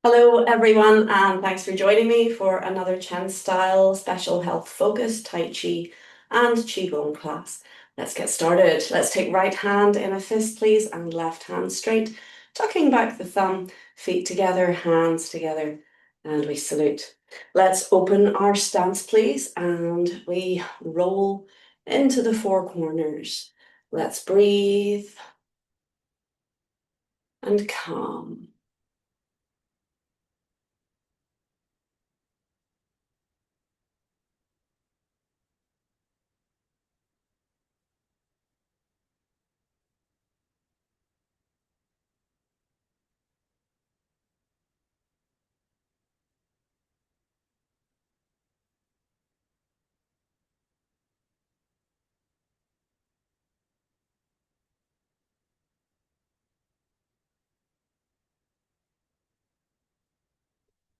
Hello, everyone, and thanks for joining me for another Chen style special health focused Tai Chi and Qigong class. Let's get started. Let's take right hand in a fist, please, and left hand straight, tucking back the thumb, feet together, hands together, and we salute. Let's open our stance, please, and we roll into the four corners. Let's breathe and calm.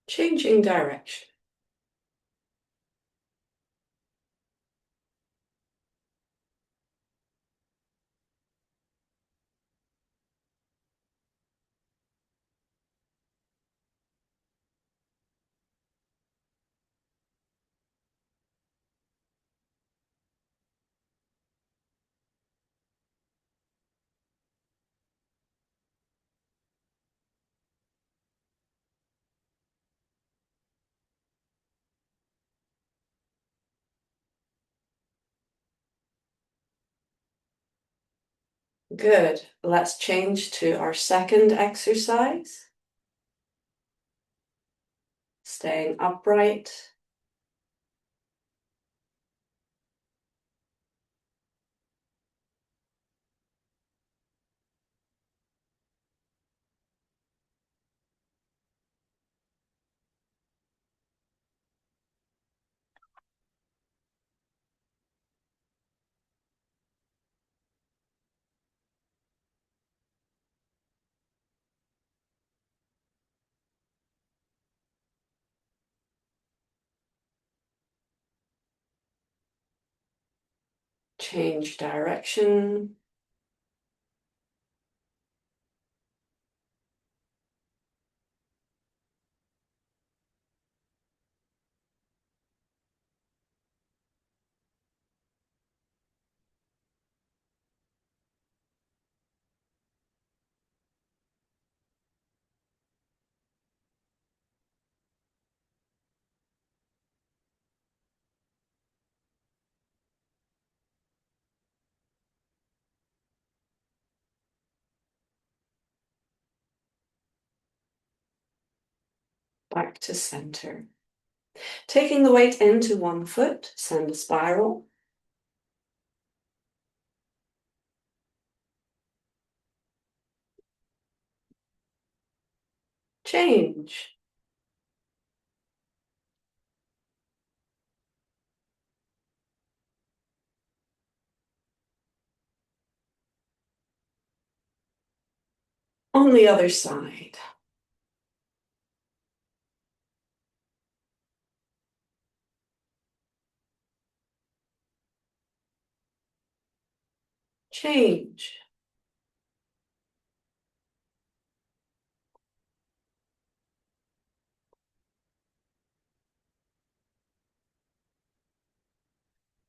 Changing direction. Good. Let's change to our second exercise. Staying upright. Change direction. Back to center. Taking the weight into one foot, send a spiral. Change. On the other side. Change.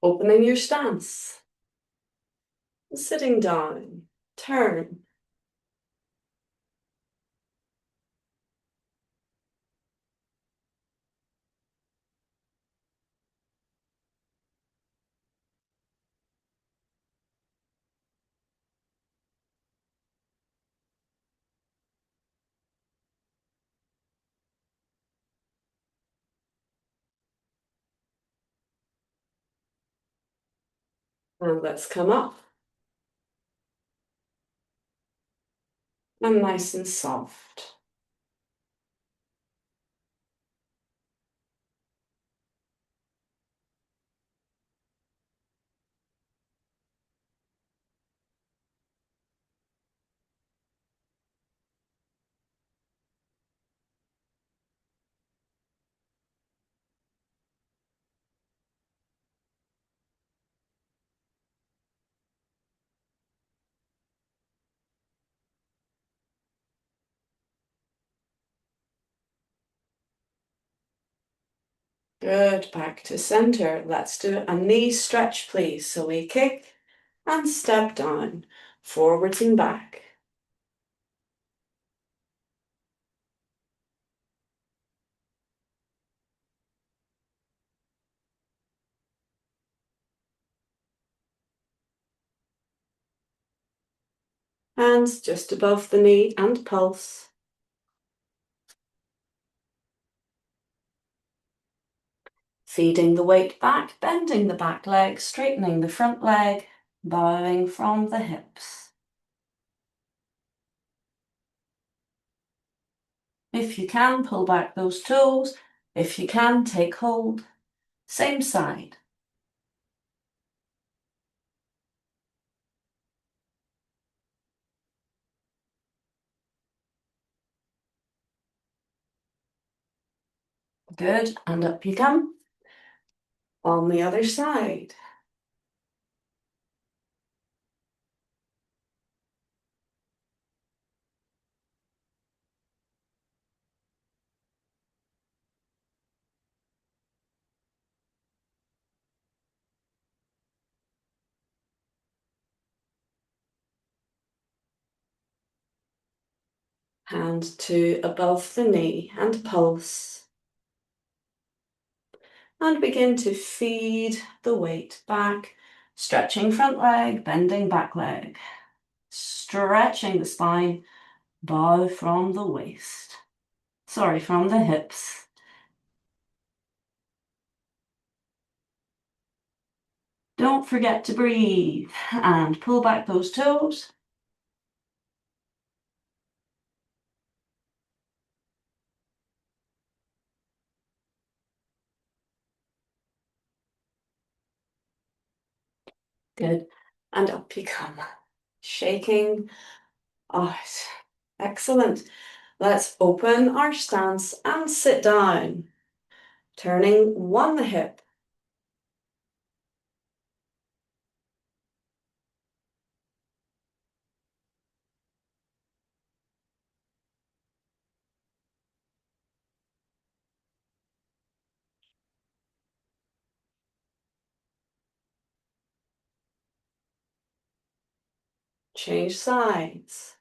Opening your stance. Sitting down. Turn. And let's come up. And nice and soft. Good, back to center. Let's do a knee stretch, please. So we kick and step down, forwards and back. Hands just above the knee and pulse. Feeding the weight back, bending the back leg, straightening the front leg, bowing from the hips. If you can, pull back those toes. If you can, take hold. Same side. Good, and up you come. On the other side. Hand to above the knee and pulse. And begin to feed the weight back, stretching front leg, bending back leg, stretching the spine, bow from the waist. Sorry, from the hips. Don't forget to breathe and pull back those toes. Good. And up you come. Shaking out. Excellent. Let's open our stance and sit down. Turning one hip. Change sides.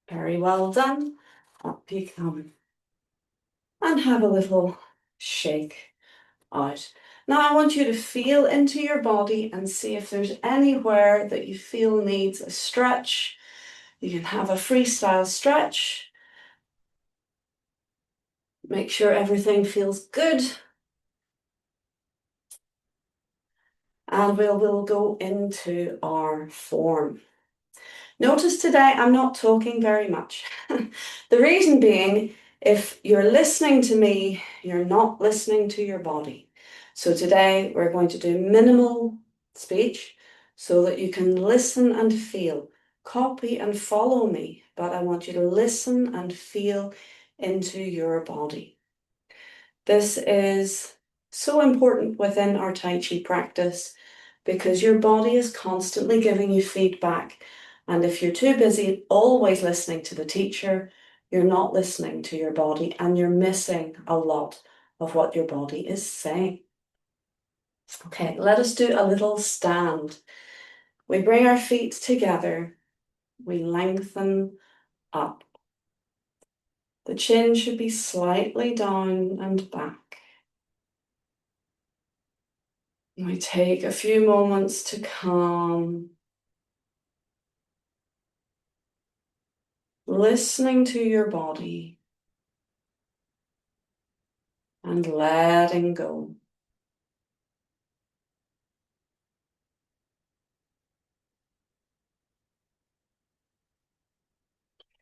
Very well done. Up you come. And have a little shake out. Now I want you to feel into your body and see if there's anywhere that you feel needs a stretch. You can have a freestyle stretch. Make sure everything feels good. And we'll go into our form. Notice today I'm not talking very much. The reason being, if you're listening to me, you're not listening to your body. So today we're going to do minimal speech so that you can listen and feel. Copy and follow me, but I want you to listen and feel into your body. This is so important within our Tai Chi practice because your body is constantly giving you feedback. And if you're too busy always listening to the teacher, you're not listening to your body and you're missing a lot of what your body is saying. Okay, let us do a little stand. We bring our feet together. We lengthen up. The chin should be slightly down and back. We take a few moments to calm, listening to your body and letting go.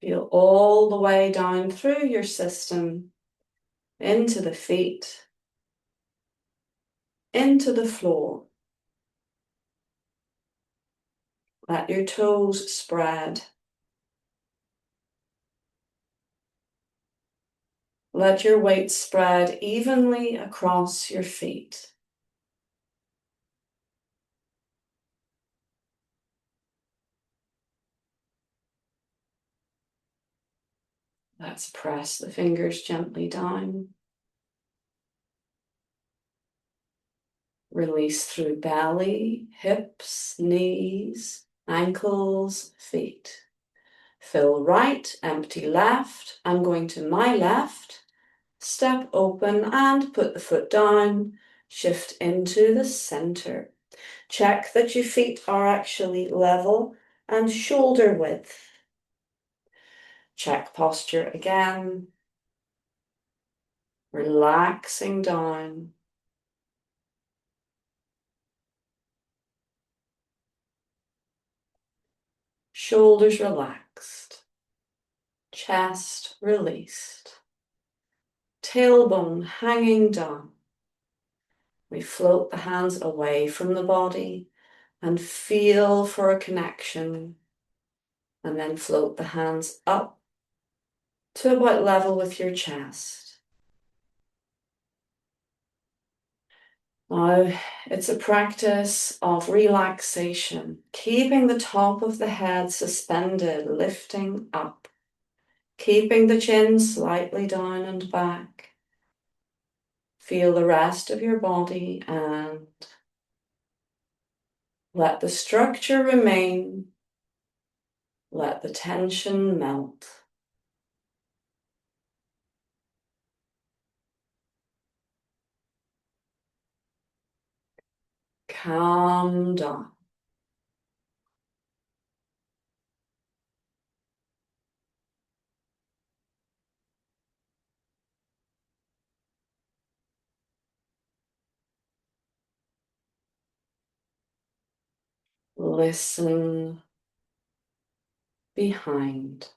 Feel all the way down through your system, into the feet, into the floor. Let your toes spread. Let your weight spread evenly across your feet. Let's press the fingers gently down. Release through belly, hips, knees, ankles, feet. Fill right, empty left. I'm going to my left. Step open and put the foot down. Shift into the center. Check that your feet are actually level and shoulder width. Check posture again. Relaxing down. Shoulders relaxed. Chest released. Tailbone hanging down. We float the hands away from the body and feel for a connection. And then float the hands up to about level with your chest. Now, it's a practice of relaxation, keeping the top of the head suspended, lifting up, keeping the chin slightly down and back. Feel the rest of your body and let the structure remain. Let the tension melt. Calm down. Listen behind.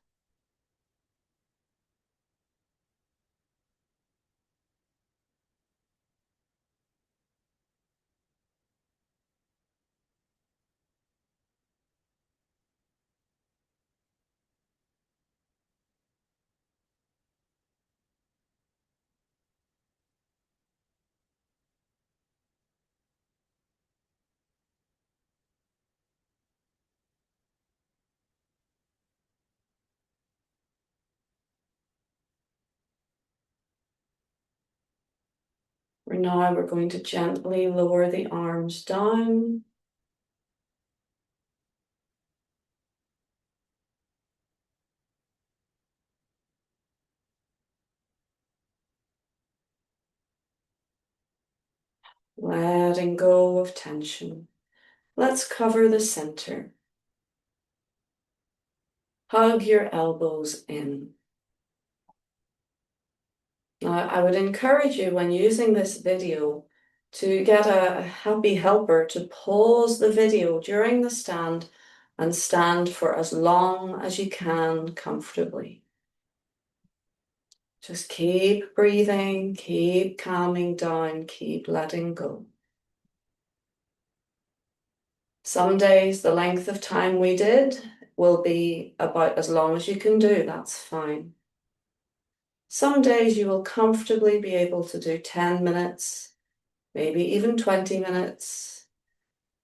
Now we're going to gently lower the arms down. Letting go of tension. Let's cover the center. Hug your elbows in. Now, I would encourage you when using this video to get a happy helper to pause the video during the stand and stand for as long as you can comfortably. Just keep breathing, keep calming down, keep letting go. Some days the length of time we did will be about as long as you can do, that's fine. Some days you will comfortably be able to do 10 minutes, maybe even 20 minutes,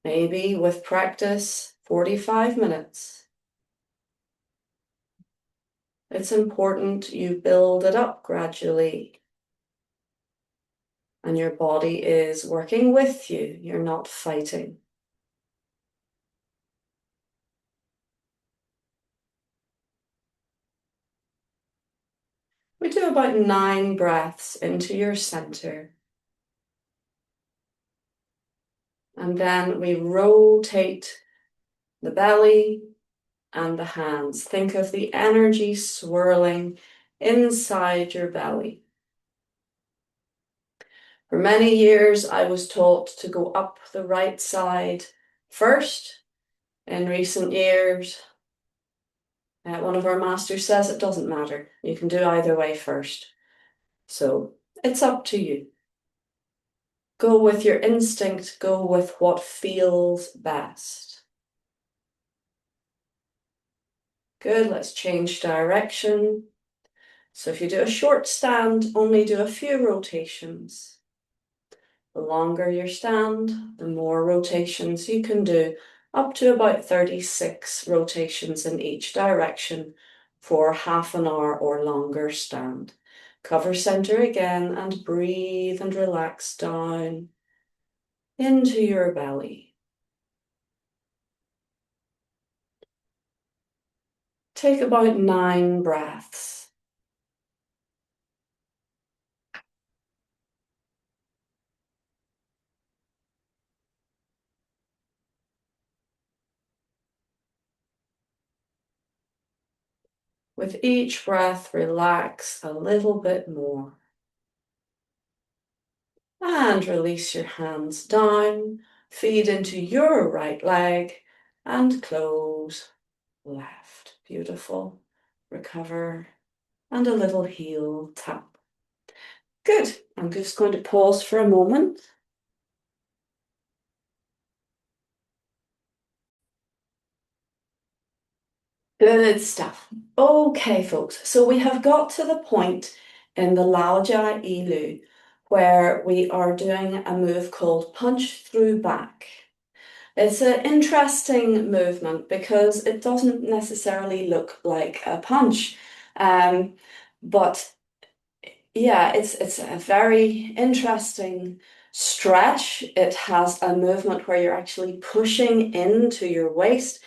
maybe with practice, 45 minutes. It's important you build it up gradually. And your body is working with you, you're not fighting. We do about 9 breaths into your center. And then we rotate the belly and the hands. Think of the energy swirling inside your belly. For many years, I was taught to go up the right side first. In recent years, one of our masters says it doesn't matter. You can do either way first. So it's up to you. Go with your instinct, go with what feels best. Good, let's change direction. So if you do a short stand, only do a few rotations. The longer your stand, the more rotations you can do, up to about 36 rotations in each direction for half an hour or longer stand. Cover center again and breathe and relax down into your belly. Take about 9 breaths. With each breath, relax a little bit more. And release your hands down, feed into your right leg and close left. Beautiful. Recover and a little heel tap. Good. I'm just going to pause for a moment. Good stuff. Okay, folks, so we have got to the point in the Laoja Ilu where we are doing a move called punch through back. It's an interesting movement because it doesn't necessarily look like a punch. But yeah, it's a very interesting stretch. It has a movement where you're actually pushing into your waist.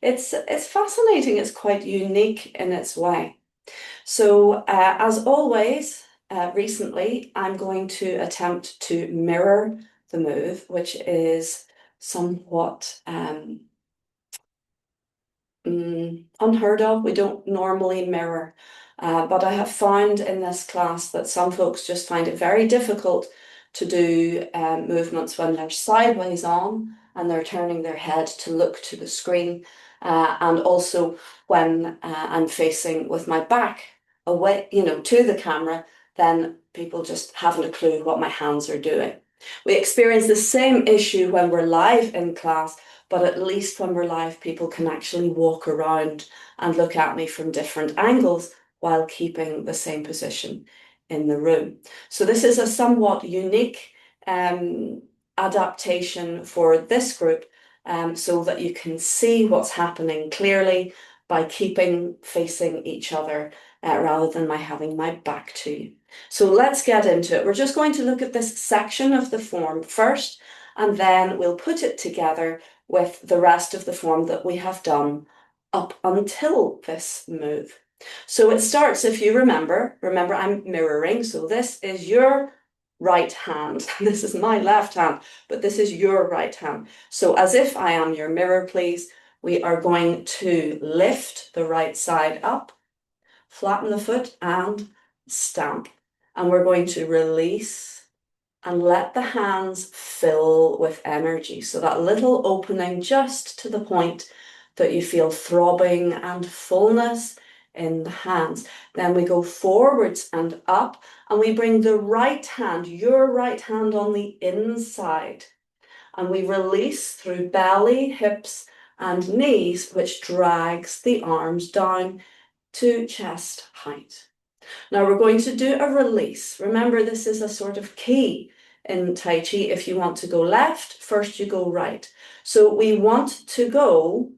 It's fascinating. It's quite unique in its way. So, as always, recently, I'm going to attempt to mirror the move, which is somewhat unheard of. We don't normally mirror. But I have found in this class that some folks just find it very difficult to do movements when they're sideways on and they're turning their head to look to the screen. And also when I'm facing with my back away, to the camera, then people just haven't a clue what my hands are doing. We experience the same issue when we're live in class, but at least when we're live, people can actually walk around and look at me from different angles while keeping the same position in the room. So this is a somewhat unique adaptation for this group, so that you can see what's happening clearly by keeping facing each other rather than my having my back to you. So let's get into it. We're just going to look at this section of the form first, and then we'll put it together with the rest of the form that we have done up until this move. So it starts, if you remember I'm mirroring, so this is your right hand, this is my left hand, but this is your right hand. So as if I am your mirror, please, we are going to lift the right side up, flatten the foot and stamp. And we're going to release and let the hands fill with energy. So that little opening just to the point that you feel throbbing and fullness in the hands. Then we go forwards and up and we bring the right hand, your right hand on the inside. And we release through belly, hips and knees, which drags the arms down to chest height. Now we're going to do a release. Remember, this is a sort of key in Tai Chi. If you want to go left, first you go right. So we want to go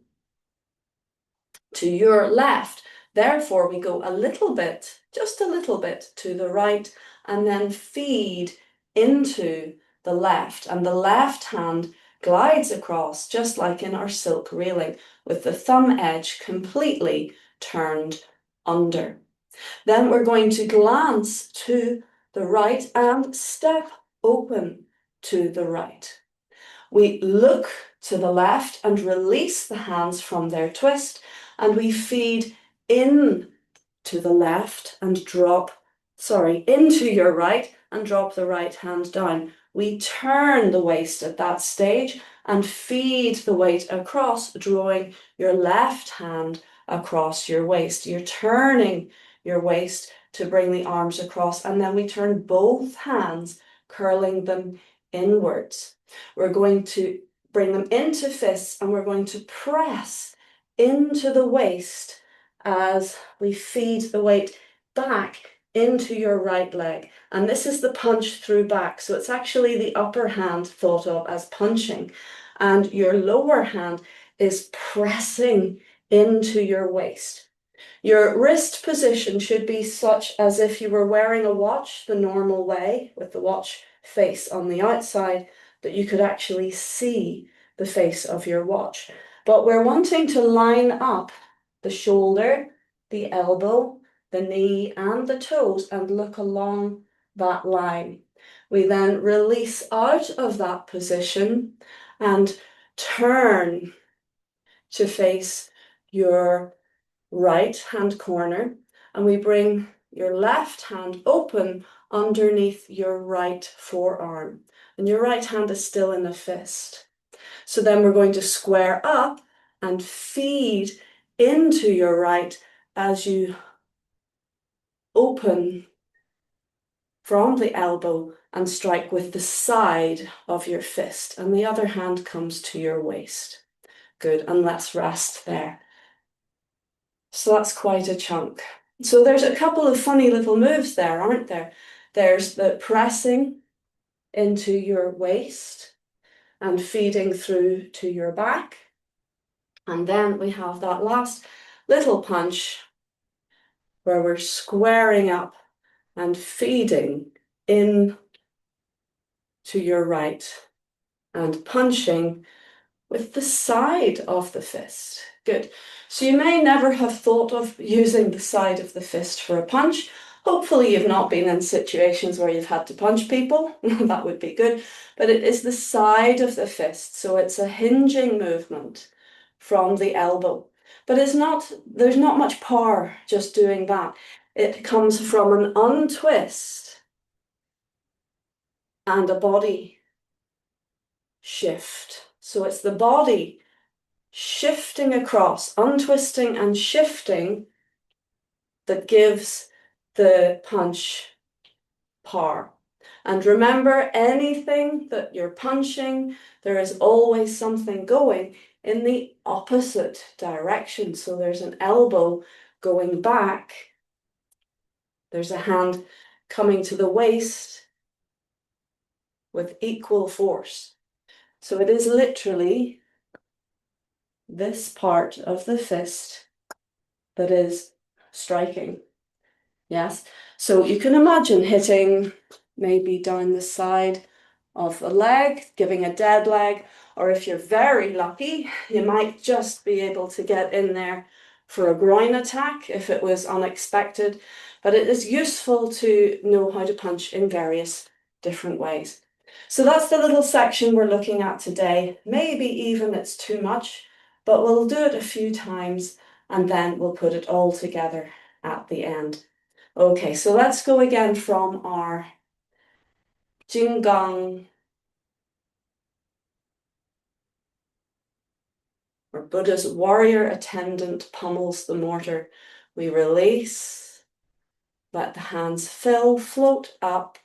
to your left. Therefore, we go a little bit, just a little bit to the right, and then feed into the left. And the left hand glides across, just like in our silk railing, with the thumb edge completely turned under. Then we're going to glance to the right and step open to the right. We look to the left and release the hands from their twist, and we feed in to the left and into your right and drop the right hand down. We turn the waist at that stage and feed the weight across, drawing your left hand across your waist. You're turning your waist to bring the arms across, and then we turn both hands, curling them inwards. We're going to bring them into fists and we're going to press into the waist as we feed the weight back into your right leg. And this is the punch through back. So it's actually the upper hand thought of as punching. And your lower hand is pressing into your waist. Your wrist position should be such as if you were wearing a watch the normal way, with the watch face on the outside, that you could actually see the face of your watch. But we're wanting to line up the shoulder, the elbow, the knee, and the toes and look along that line. We then release out of that position and turn to face your right hand corner, and we bring your left hand open underneath your right forearm, and your right hand is still in a fist. So then we're going to square up and feed into your right as you open from the elbow and strike with the side of your fist, and the other hand comes to your waist. Good, and let's rest there. So that's quite a chunk. So there's a couple of funny little moves there, aren't there? There's the pressing into your waist and feeding through to your back. And then we have that last little punch where we're squaring up and feeding in to your right and punching with the side of the fist. Good. So you may never have thought of using the side of the fist for a punch. Hopefully you've not been in situations where you've had to punch people. That would be good. But it is the side of the fist. So it's a hinging movement from the elbow. But there's not much power just doing that. It comes from an untwist and a body shift. So it's the body shifting across, untwisting and shifting, that gives the punch power. And remember, anything that you're punching, there is always something going in the opposite direction. So there's an elbow going back, there's a hand coming to the waist with equal force. So it is literally this part of the fist that is striking. Yes, so you can imagine hitting maybe down the side of the leg, giving a dead leg, or if you're very lucky, you might just be able to get in there for a groin attack if it was unexpected. But it is useful to know how to punch in various different ways. So that's the little section we're looking at today. Maybe even it's too much, but we'll do it a few times and then we'll put it all together at the end. Okay, so let's go again from our Jinggang, or Buddha's warrior attendant pummels the mortar. We release, let the hands fill, float up.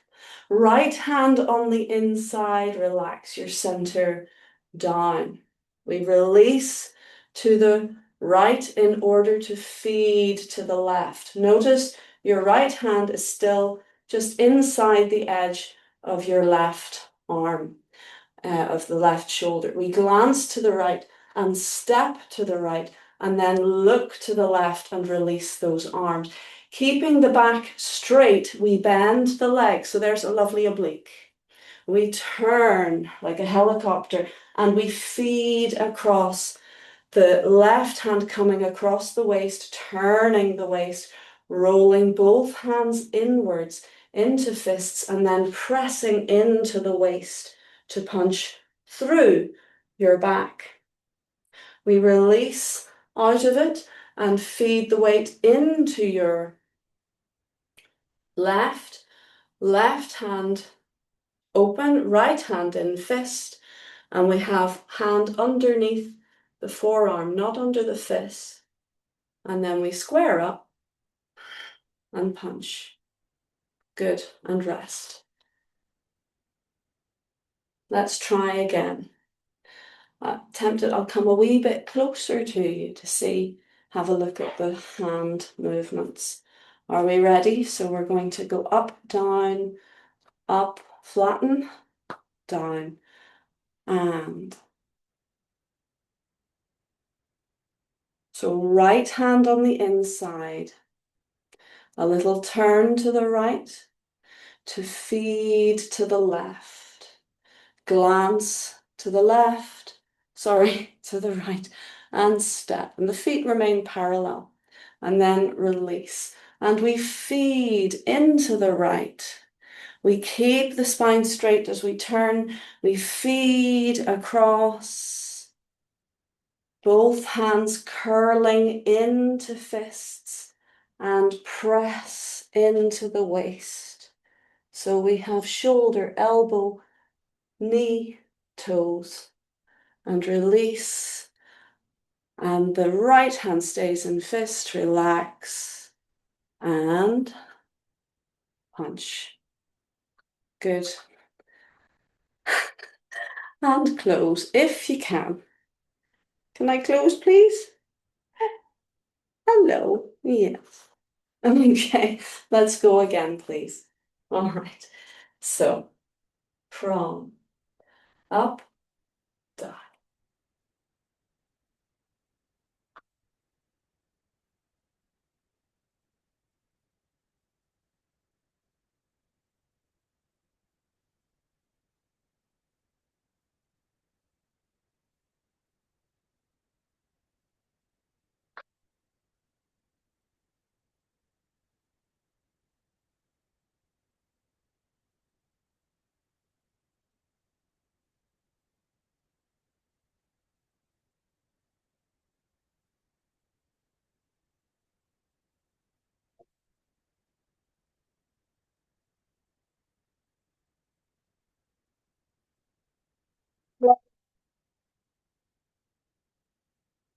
Right hand on the inside, relax your center down. We release to the right in order to feed to the left. Notice your right hand is still just inside the edge of your left arm, of the left shoulder. We glance to the right and step to the right and then look to the left and release those arms. Keeping the back straight, we bend the legs. So there's a lovely oblique. We turn like a helicopter and we feed across, the left hand coming across the waist, turning the waist, rolling both hands inwards into fists and then pressing into the waist to punch through your back. We release out of it and feed the weight into your left hand open, right hand in fist, and we have hand underneath the forearm, not under the fist, and then we square up and punch. Good, and rest. Let's try again. Tempted, I'll come a wee bit closer to you to see, have a look at the hand movements. Are we ready? So we're going to go up, flatten, down, and so right hand on the inside, a little turn to the right, to feed to the left, glance to the left, sorry, to the right, and step. And the feet remain parallel. And then release. And we feed into the right. We keep the spine straight as we turn. We feed across. Both hands curling into fists and press into the waist. So we have shoulder, elbow, knee, toes, and release. And the right hand stays in fist, relax, and punch. Good. And close if you can. Can I close, please? Hello. Yes. Okay, let's go again, please. All right. So, from up, down.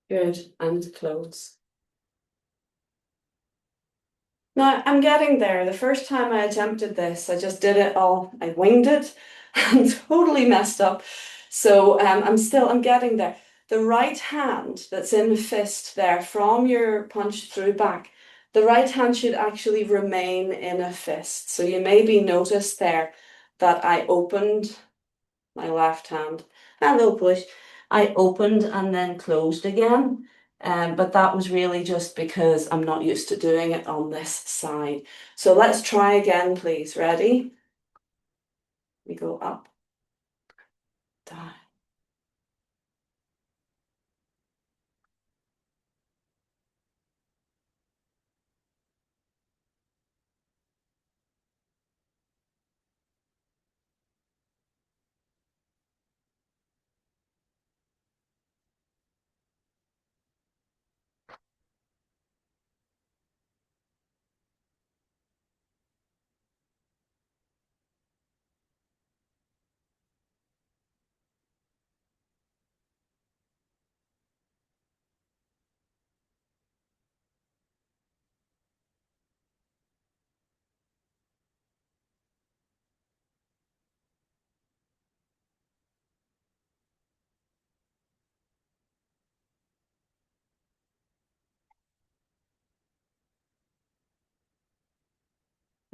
Good. And close. Now, I'm getting there. The first time I attempted this, I just did it all. I winged it and totally messed up. So I'm getting there. The right hand that's in the fist there from your punch through back, the right hand should actually remain in a fist. So you maybe notice there that I opened my left hand. Hello, push. I opened and then closed again. But that was really just because I'm not used to doing it on this side. So let's try again, please. Ready? We go up, down.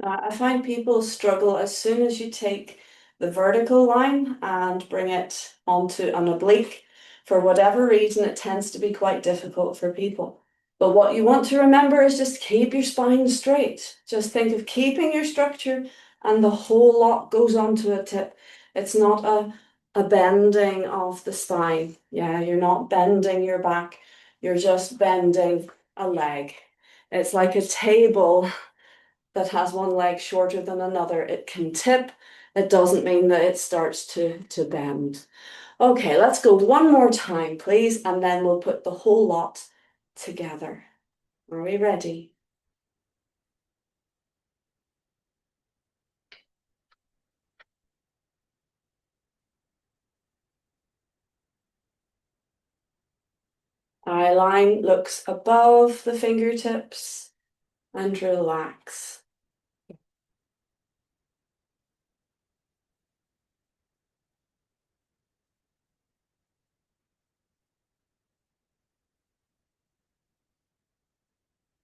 I find people struggle as soon as you take the vertical line and bring it onto an oblique. For whatever reason, it tends to be quite difficult for people. But what you want to remember is just keep your spine straight. Just think of keeping your structure and the whole lot goes onto a tip. It's not a bending of the spine. Yeah, you're not bending your back. You're just bending a leg. It's like a table that has one leg shorter than another. It can tip. It doesn't mean that it starts to bend. Okay, let's go one more time, please, and then we'll put the whole lot together. Are we ready? Eye line looks above the fingertips and relax.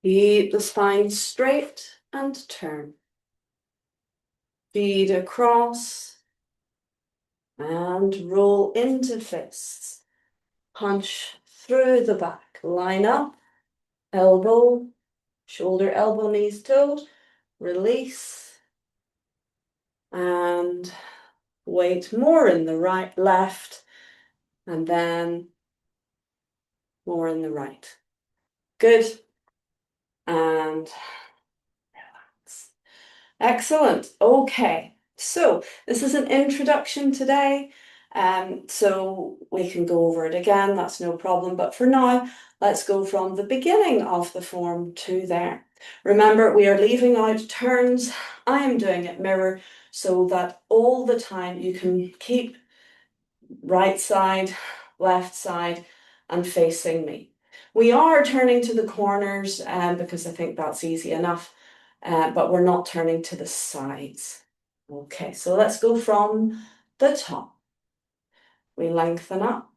Keep the spine straight and turn. Feet across and roll into fists. Punch through the back. Line up, elbow, shoulder, elbow, knees, toes. Release. And weight more in the right, left, and then more in the right. Good. And relax. Excellent. Okay. So this is an introduction today. So we can go over it again, that's no problem. But for now, let's go from the beginning of the form to there. Remember, we are leaving out turns. I am doing it mirror so that all the time you can keep right side, left side, and facing me. We are turning to the corners because I think that's easy enough, but we're not turning to the sides. Okay, so let's go from the top. We lengthen up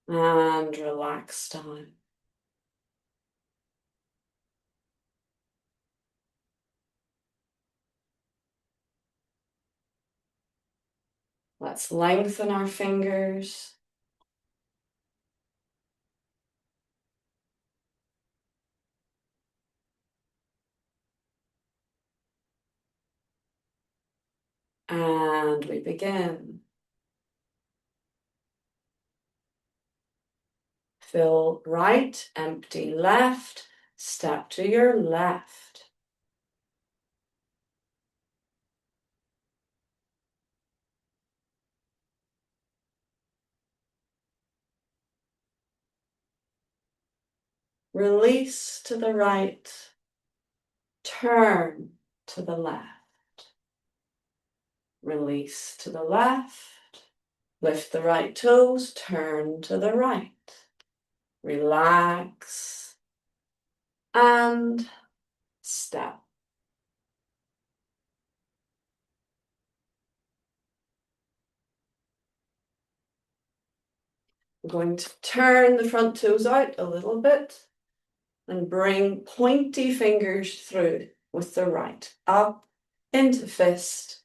and relax down. Let's lengthen our fingers. And we begin. Fill right, empty left, step to your left. Release to the right, turn to the left. Release to the left, lift the right toes, turn to the right. Relax and step. I'm going to turn the front toes out a little bit and bring pointy fingers through with the right. Up into fist,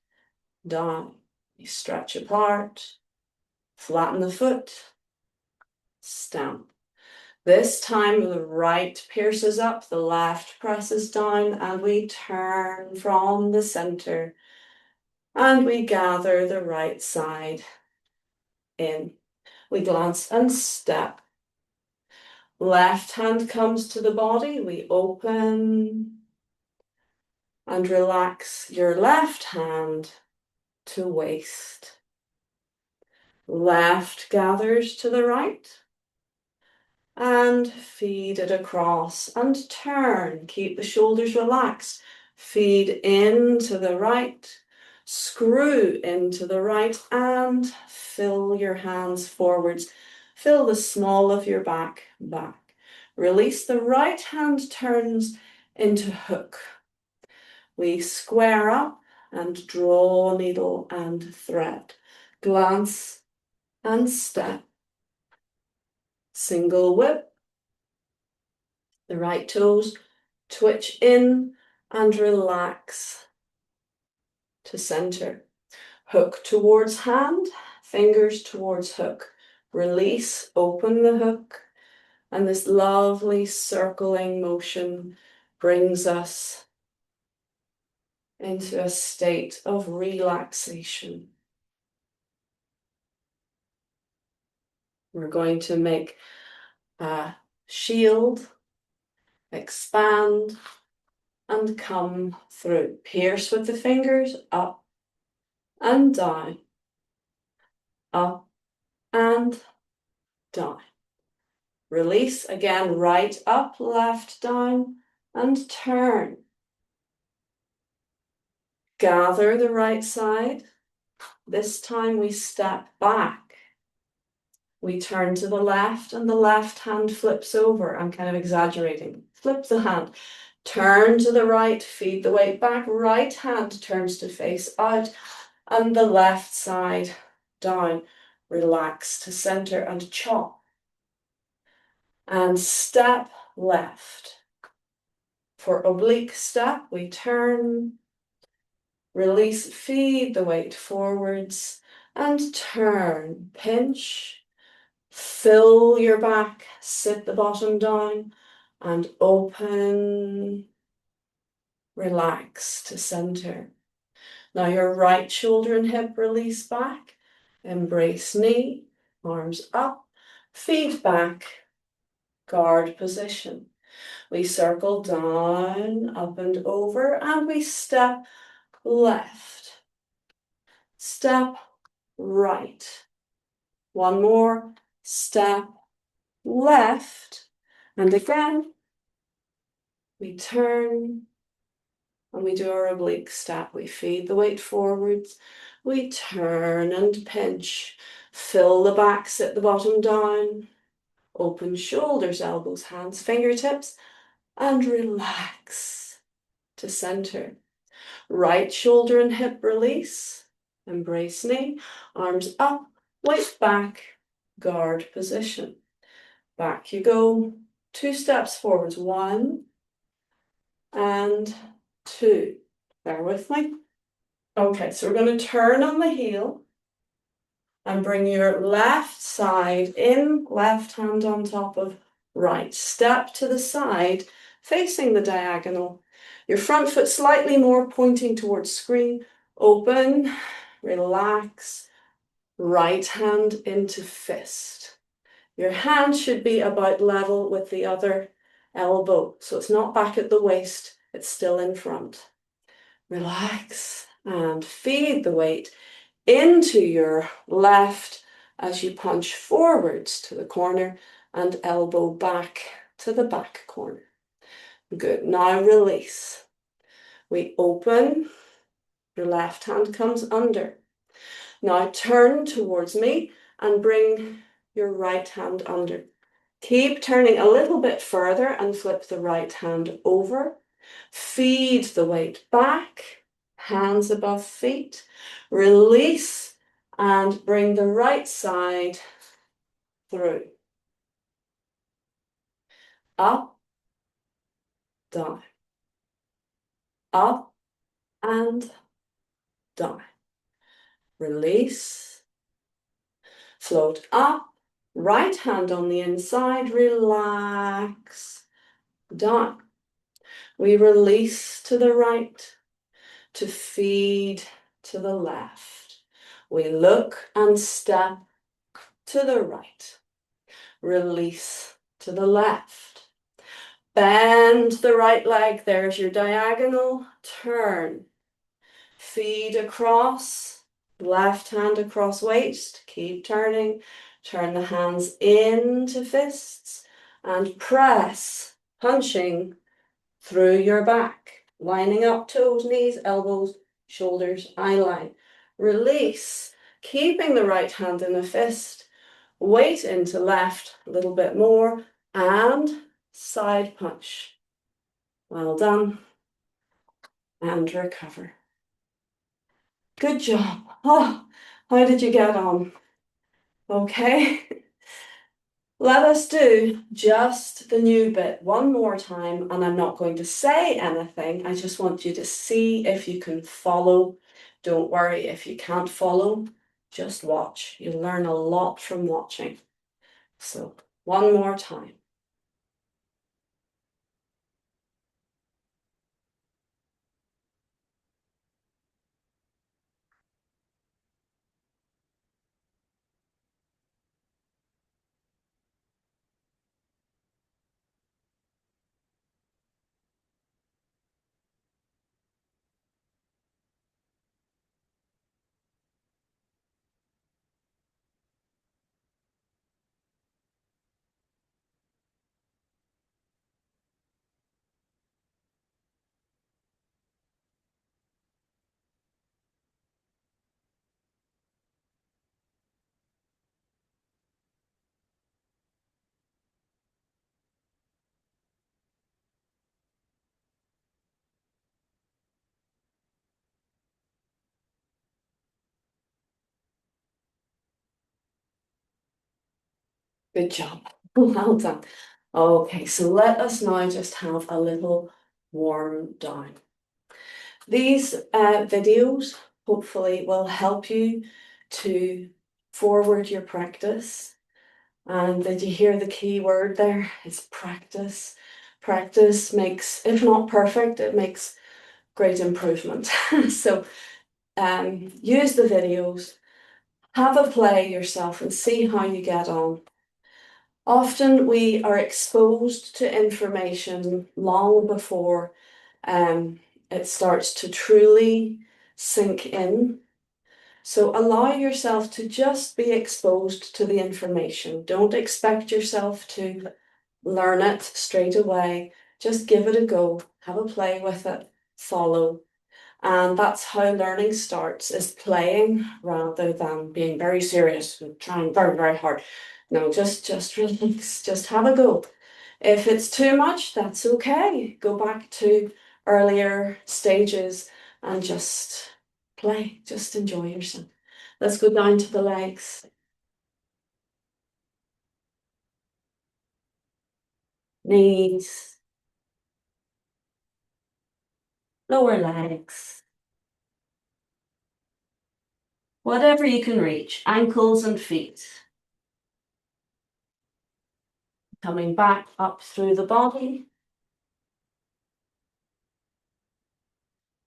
down. You stretch apart, flatten the foot, stamp. This time the right pierces up, the left presses down, and we turn from the center and we gather the right side in. We glance and step. Left hand comes to the body, we open and relax your left hand to waist. Left gathers to the right and feed it across and turn. Keep the shoulders relaxed. Feed into the right, screw into the right and fill your hands forwards. Fill the small of your back. Release, the right hand turns into hook. We square up and draw needle and thread. Glance and step. Single whip. The right toes twitch in and relax to center. Hook towards hand, fingers towards hook. Release, open the hook, and this lovely circling motion brings us into a state of relaxation. We're going to make a shield, expand, and come through. Pierce with the fingers, up and down, up and down. Release, again, right up, left down, and turn. Gather the right side. This time we step back. We turn to the left and the left hand flips over. I'm kind of exaggerating. Flip the hand. Turn to the right, feed the weight back. Right hand turns to face out and the left side down. Relax to center and chop. And step left. For oblique step, we turn, release, feed the weight forwards, and turn, pinch, fill your back, sit the bottom down, and open, relax to center. Now your right shoulder and hip release back, embrace knee, arms up, feet back, guard position. We circle down, up and over, and we step left, step right. One more, step left, and again, we turn and we do our oblique step. We feed the weight forwards, we turn and pinch, fill the back, sit the bottom down, open shoulders, elbows, hands, fingertips, and relax to center. Right shoulder and hip release, embrace knee, arms up, weight back, guard position. Back you go, 2 steps forwards, 1 and 2. Bear with me. Okay, so we're going to turn on the heel and bring your left side in, left hand on top of right. Step to the side, facing the diagonal. Your front foot slightly more pointing towards screen. Open, relax, right hand into fist. Your hand should be about level with the other elbow, so it's not back at the waist, it's still in front. Relax and feed the weight into your left as you punch forwards to the corner and elbow back to the back corner. Good. Now release. We open, your left hand comes under. Now turn towards me and bring your right hand under. Keep turning a little bit further and flip the right hand over. Feed the weight back, hands above feet. Release and bring the right side through. Up, down. Up and down. Release. Float up. Right hand on the inside. Relax. Down. We release to the right to feed to the left. We look and step to the right. Release to the left. Bend the right leg. There's your diagonal. Turn. Feed across. Left hand across waist. Keep turning. Turn the hands into fists and press, punching through your back, lining up toes, knees, elbows, shoulders, eye line. Release, keeping the right hand in a fist, weight into left a little bit more, and side punch. Well done, and recover. Good job. Oh, how did you get on? Okay. Let us do just the new bit one more time, and I'm not going to say anything. I just want you to see if you can follow. Don't worry if you can't follow, just watch. You learn a lot from watching. So, one more time. Good job. Well done. Okay, so let us now just have a little warm down. These videos hopefully will help you to forward your practice. And did you hear the key word there? It's practice. Practice makes, if not perfect, it makes great improvement. So use the videos, have a play yourself and see how you get on. Often we are exposed to information long before it starts to truly sink in. So allow yourself to just be exposed to the information. Don't expect yourself to learn it straight away. Just give it a go, have a play with it, follow. And that's how learning starts, is playing rather than being very serious and trying very, very hard. No, just relax, just have a go. If it's too much, that's okay. Go back to earlier stages and just play, just enjoy yourself. Let's go down to the legs, knees, lower legs, whatever you can reach, ankles and feet. Coming back up through the body,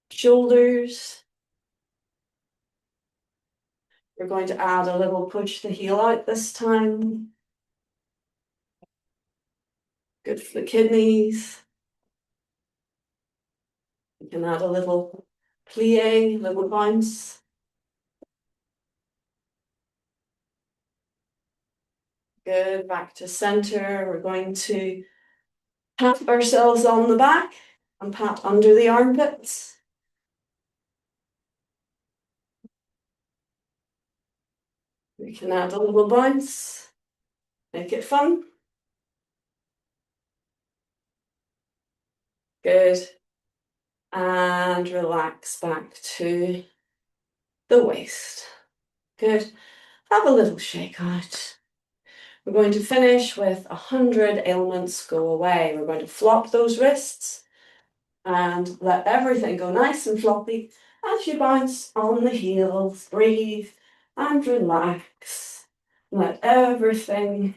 shoulders. We're going to add a little push the heel out this time. Good for the kidneys. You can add a little plie, a little bounce. Good, back to center. We're going to pat ourselves on the back and pat under the armpits. We can add a little bounce, make it fun. Good. And relax back to the waist. Good. Have a little shake out. We're going to finish with 100 ailments go away. We're going to flop those wrists and let everything go nice and floppy as you bounce on the heels. Breathe and relax. Let everything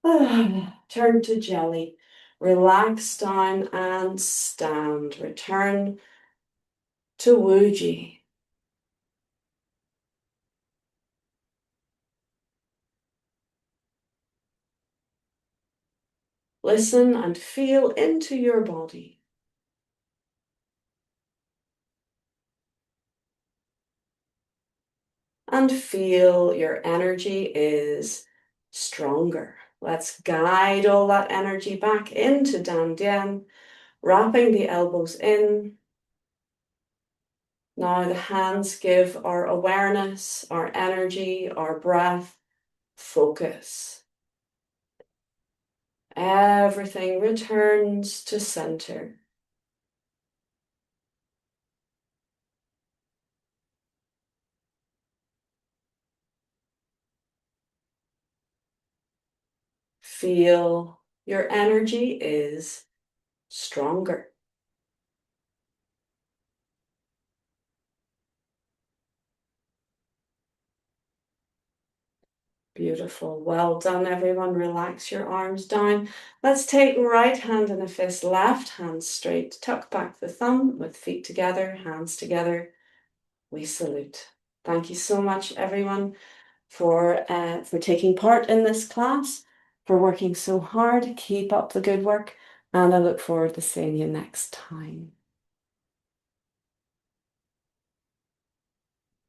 turn to jelly. Relax down and stand. Return to Wuji. Listen and feel into your body. And feel your energy is stronger. Let's guide all that energy back into Dandian, wrapping the elbows in. Now the hands give our awareness, our energy, our breath, focus. Everything returns to center. Feel your energy is stronger. Beautiful. Well done, everyone. Relax your arms down. Let's take right hand in a fist, left hand straight. Tuck back the thumb with feet together, hands together. We salute. Thank you so much, everyone, for taking part in this class, for working so hard. Keep up the good work, and I look forward to seeing you next time.